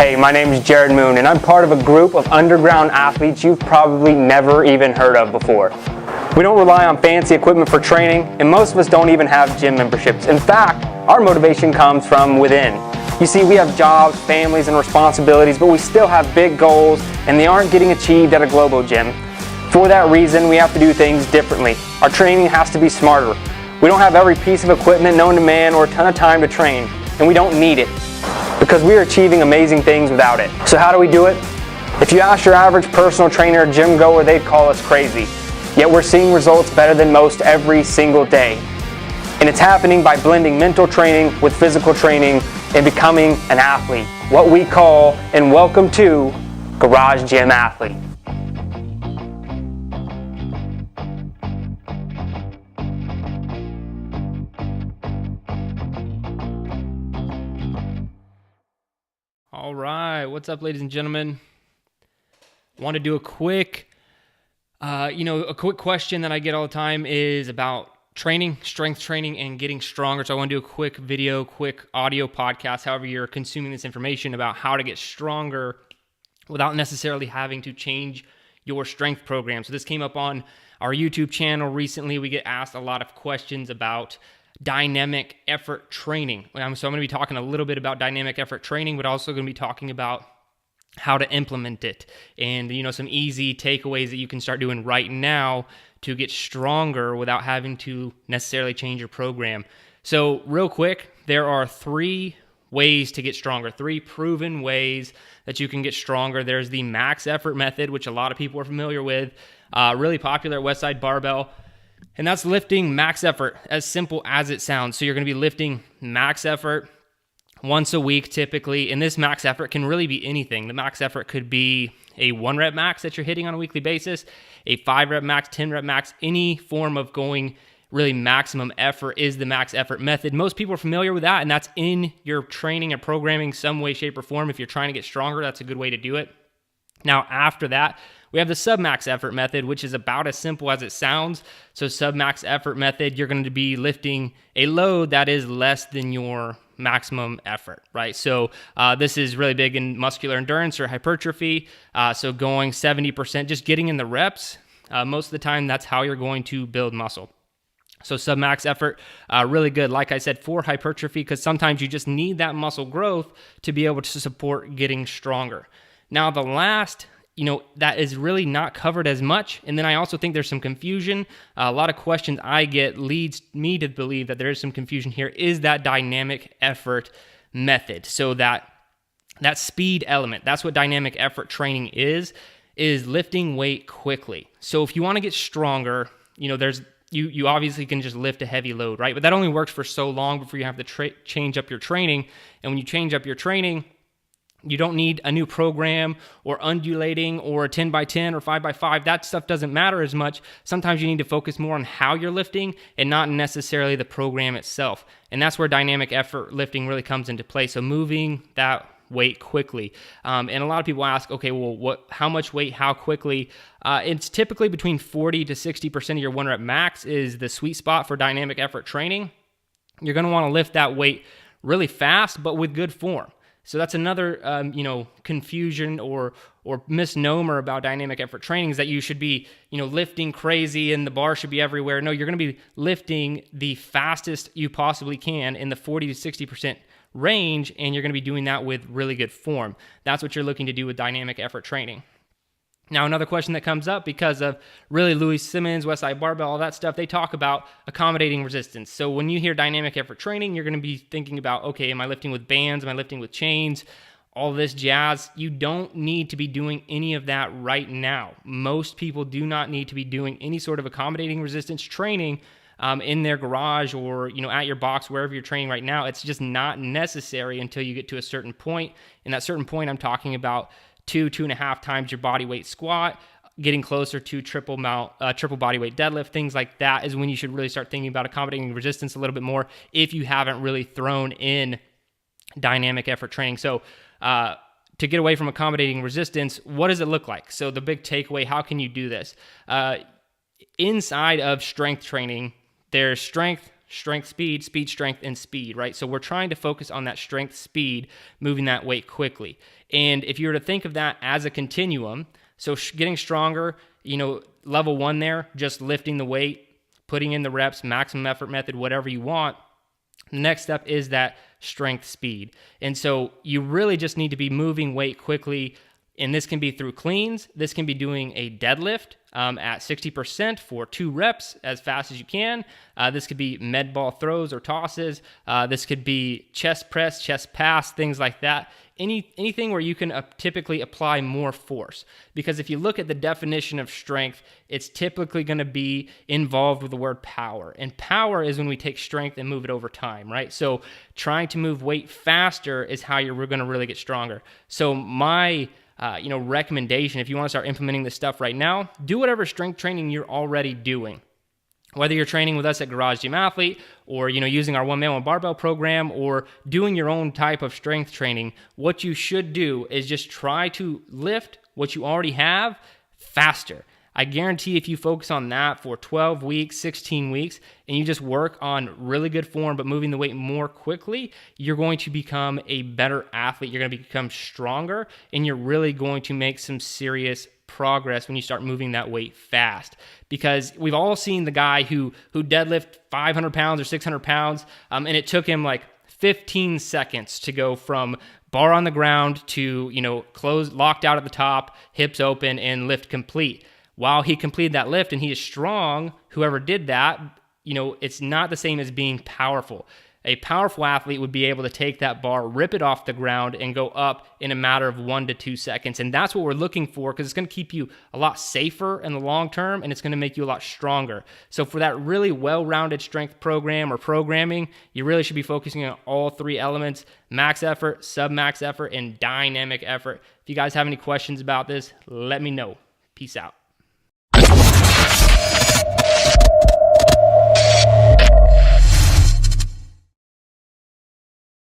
Hey, my name is Jared Moon, and I'm part of a group of underground athletes you've probably never even heard of before. We don't rely on fancy equipment for training, and most of us don't even have gym memberships. In fact, our motivation comes from within. You see, we have jobs, families, and responsibilities, but we still have big goals, and they aren't getting achieved at a global gym. For that reason, we have to do things differently. Our training has to be smarter. We don't have every piece of equipment known to man or a ton of time to train, and we don't need it, because we are achieving amazing things without it. So how do we do it? If you ask your average personal trainer or gym goer, they'd call us crazy. Yet we're seeing results better than most every single day. And it's happening by blending mental training with physical training and becoming an athlete. What we call and welcome to Garage Gym Athlete. All right, what's up, ladies and gentlemen? Want to do a quick, a quick question that I get all the time is about training, strength training, and getting stronger. So I want to do a quick video, quick audio podcast, however you're consuming this information about how to get stronger without necessarily having to change your strength program. So this came up on our YouTube channel recently. We get asked a lot of questions about dynamic effort training. So I'm going to be talking a little bit about dynamic effort training, but also going to be talking about how to implement it and, some easy takeaways that you can start doing right now to get stronger without having to necessarily change your program. So real quick, there are 3 ways to get stronger, 3 proven ways that you can get stronger. There's the max effort method, which a lot of people are familiar with, really popular at Westside Barbell. And that's lifting max effort, as simple as it sounds. So you're going to be lifting max effort once a week typically, and this max effort can really be anything. The max effort could be a 1 rep max that you're hitting on a weekly basis, a 5 rep max, 10 rep max, any form of going really maximum effort is the max effort method. Most people are familiar with that, and that's in your training and programming some way, shape, or form. If you're trying to get stronger, that's a good way to do it. Now, after that, we have the sub-max effort method, which is about as simple as it sounds. So sub-max effort method, you're going to be lifting a load that is less than your maximum effort, right? So this is really big in muscular endurance or hypertrophy. So going 70%, just getting in the reps, most of the time, that's how you're going to build muscle. So sub-max effort, really good, like I said, for hypertrophy, because sometimes you just need that muscle growth to be able to support getting stronger. Now, the last, that is really not covered as much. And then I also think there's some confusion. A lot of questions I get leads me to believe that there is some confusion here, is that dynamic effort method. So that speed element, that's what dynamic effort training is lifting weight quickly. So if you want to get stronger, you obviously can just lift a heavy load, right? But that only works for so long before you have to change up your training. And when you change up your training, you don't need a new program or undulating or a 10 by 10 or 5 by 5. That stuff doesn't matter as much. Sometimes you need to focus more on how you're lifting and not necessarily the program itself. And that's where dynamic effort lifting really comes into play. So moving that weight quickly. And a lot of people ask, okay, well, how much weight, how quickly? It's typically between 40 to 60% of your 1 rep max is the sweet spot for dynamic effort training. You're going to want to lift that weight really fast, but with good form. So that's another, confusion or misnomer about dynamic effort training is that you should be, lifting crazy and the bar should be everywhere. No, you're going to be lifting the fastest you possibly can in the 40 to 60% range, and you're going to be doing that with really good form. That's what you're looking to do with dynamic effort training. Now, another question that comes up because of really Louis Simmons, Westside Barbell, all that stuff, they talk about accommodating resistance. So when you hear dynamic effort training, you're going to be thinking about, okay, am I lifting with bands? Am I lifting with chains? All this jazz. You don't need to be doing any of that right now. Most people do not need to be doing any sort of accommodating resistance training in their garage or, at your box, wherever you're training right now. It's just not necessary until you get to a certain point. And that certain point, I'm talking about 2.5 times your body weight squat, getting closer to triple body weight deadlift, things like that is when you should really start thinking about accommodating resistance a little bit more if you haven't really thrown in dynamic effort training. So to get away from accommodating resistance, what does it look like? So the big takeaway, how can you do this? Inside of strength training, there's strength, strength, speed, speed, strength, and speed, right? So we're trying to focus on that strength, speed, moving that weight quickly. And if you were to think of that as a continuum, so getting stronger, level 1 there, just lifting the weight, putting in the reps, maximum effort method, whatever you want. The next step is that strength, speed. And so you really just need to be moving weight quickly. And this can be through cleans. This can be doing a deadlift at 60% for 2 reps as fast as you can. This could be med ball throws or tosses. This could be chest press, chest pass, things like that. Anything where you can typically apply more force. Because if you look at the definition of strength, it's typically going to be involved with the word power. And power is when we take strength and move it over time, right? So trying to move weight faster is how we're going to really get stronger. So my recommendation, if you want to start implementing this stuff right now, do whatever strength training you're already doing. Whether you're training with us at Garage Gym Athlete or, using our 1-man-1 barbell program or doing your own type of strength training, what you should do is just try to lift what you already have faster. I guarantee if you focus on that for 12 weeks, 16 weeks, and you just work on really good form but moving the weight more quickly, you're going to become a better athlete. You're going to become stronger, and you're really going to make some serious progress when you start moving that weight fast. Because we've all seen the guy who deadlift 500 pounds or 600 pounds, and it took him like 15 seconds to go from bar on the ground to, closed, locked out at the top, hips open, and lift complete. While he completed that lift and he is strong, whoever did that, it's not the same as being powerful. A powerful athlete would be able to take that bar, rip it off the ground, and go up in a matter of 1 to 2 seconds. And that's what we're looking for, because it's going to keep you a lot safer in the long term, and it's going to make you a lot stronger. So for that really well-rounded strength program or programming, you really should be focusing on all 3 elements: max effort, sub-max effort, and dynamic effort. If you guys have any questions about this, let me know. Peace out.